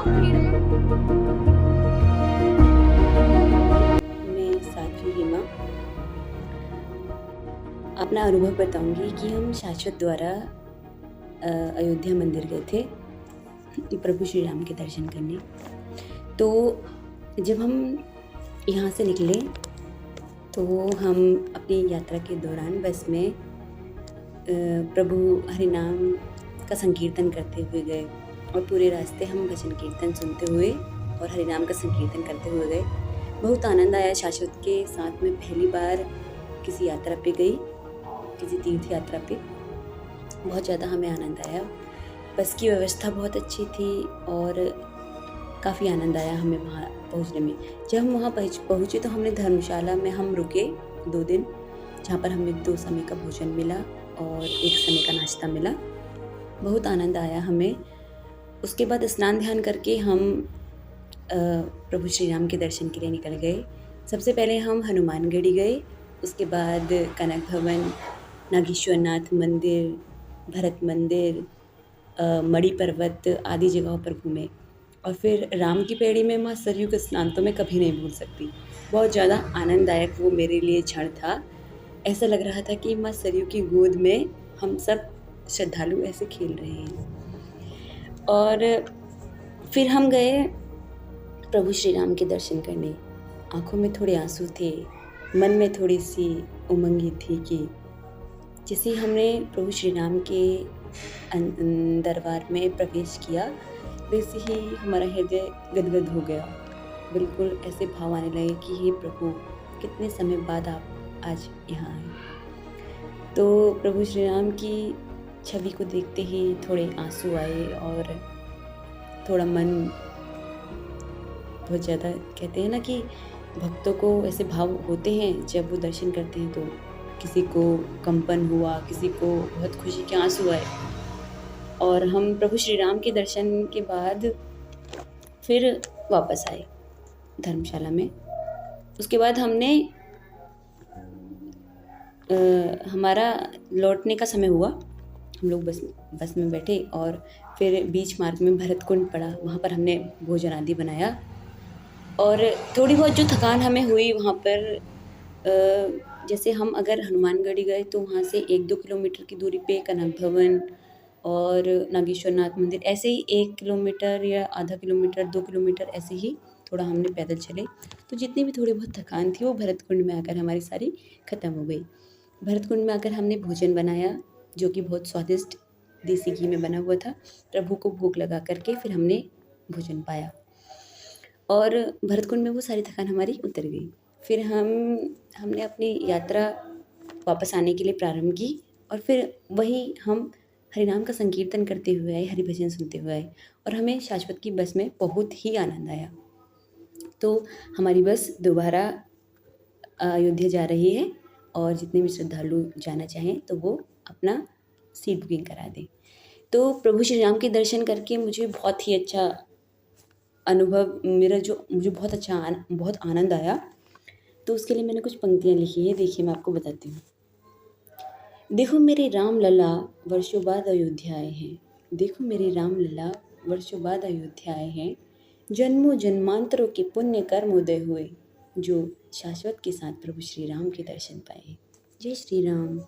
मैं साध्वी रीमा अपना अनुभव बताऊंगी कि हम शाश्वत द्वारा अयोध्या मंदिर गए थे प्रभु श्री राम के दर्शन करने। तो जब हम यहाँ से निकले तो हम अपनी यात्रा के दौरान बस में प्रभु हरिनाम का संकीर्तन करते हुए गए और पूरे रास्ते हम भजन कीर्तन सुनते हुए और हरिनाम का संकीर्तन करते हुए गए। बहुत आनंद आया। शाश्वत के साथ में पहली बार किसी यात्रा पे गई, किसी तीर्थ यात्रा पे। बहुत ज़्यादा हमें आनंद आया। बस की व्यवस्था बहुत अच्छी थी और काफ़ी आनंद आया हमें वहाँ पहुँचने में। जब हम वहाँ पहुँचे तो हमने धर्मशाला में हम रुके 2 दिन, जहाँ पर हमें 2 समय का भोजन मिला और 1 समय का नाश्ता मिला। बहुत आनंद आया हमें। उसके बाद स्नान ध्यान करके हम प्रभु श्री राम के दर्शन के लिए निकल गए। सबसे पहले हम हनुमानगढ़ी गए, उसके बाद कनक भवन, नागेश्वर नाथ मंदिर, भरत मंदिर, मणि पर्वत आदि जगहों पर घूमे और फिर राम की पैड़ी में माँ सरयू का स्नान तो मैं कभी नहीं भूल सकती। बहुत ज़्यादा आनंददायक वो मेरे लिए क्षण था। ऐसा लग रहा था कि माँ सरयू की गोद में हम सब श्रद्धालु ऐसे खेल रहे हैं। और फिर हम गए प्रभु श्री राम के दर्शन करने। आँखों में थोड़े आंसू थे, मन में थोड़ी सी उमंग थी कि जैसे हमने प्रभु श्री राम के दरबार में प्रवेश किया, वैसे ही हमारा हृदय गदगद हो गया। बिल्कुल ऐसे भाव आने लगे कि हे प्रभु, कितने समय बाद आप आज यहाँ आए। तो प्रभु श्री राम की छवि को देखते ही थोड़े आंसू आए और थोड़ा मन बहुत ज़्यादा, कहते हैं ना कि भक्तों को ऐसे भाव होते हैं जब वो दर्शन करते हैं, तो किसी को कंपन हुआ, किसी को बहुत खुशी के आंसू आए। और हम प्रभु श्री राम के दर्शन के बाद फिर वापस आए धर्मशाला में। उसके बाद हमने हमारा लौटने का समय हुआ। हम लोग बस में बैठे और फिर बीच मार्ग में भरत कुंड पड़ा, वहाँ पर हमने भोजन आदि बनाया और थोड़ी बहुत जो थकान हमें हुई वहाँ पर, जैसे हम अगर हनुमानगढ़ी गए तो वहाँ से 1-2 किलोमीटर की दूरी पे कनक भवन और नागेश्वर नाथ मंदिर, ऐसे ही 1 किलोमीटर या आधा किलोमीटर 2 किलोमीटर ऐसे ही थोड़ा हमने पैदल चले। तो जितनी भी थोड़ी बहुत थकान थी वो भरत कुंड में आकर हमारी सारी ख़त्म हो गई। भरत कुंड में आकर हमने भोजन बनाया जो कि बहुत स्वादिष्ट देसी घी में बना हुआ था। प्रभु को भोग लगा करके फिर हमने भोजन पाया और भरत कुंड में वो सारी थकान हमारी उतर गई। फिर हमने अपनी यात्रा वापस आने के लिए प्रारंभ की और फिर वही हम हरिनाम का संकीर्तन करते हुए आए, हरि भजन सुनते हुए आए और हमें शाश्वत की बस में बहुत ही आनंद आया। तो हमारी बस दोबारा अयोध्या जा रही है और जितने भी श्रद्धालु जाना चाहें तो वो अपना सीट बुकिंग करा दें। तो प्रभु श्री राम के दर्शन करके मुझे बहुत ही अच्छा अनुभव, मुझे बहुत आनंद आया। तो उसके लिए मैंने कुछ पंक्तियाँ लिखी है, देखिए मैं आपको बताती हूँ। देखो मेरे राम लला वर्षों बाद अयोध्या आए हैं। देखो मेरे राम लला वर्षों बाद अयोध्या आए हैं। जन्मों जन्मांतरों के पुण्य कर्म उदय हुए, जो शाश्वत के साथ प्रभु श्री राम के दर्शन पाए। जय श्री राम।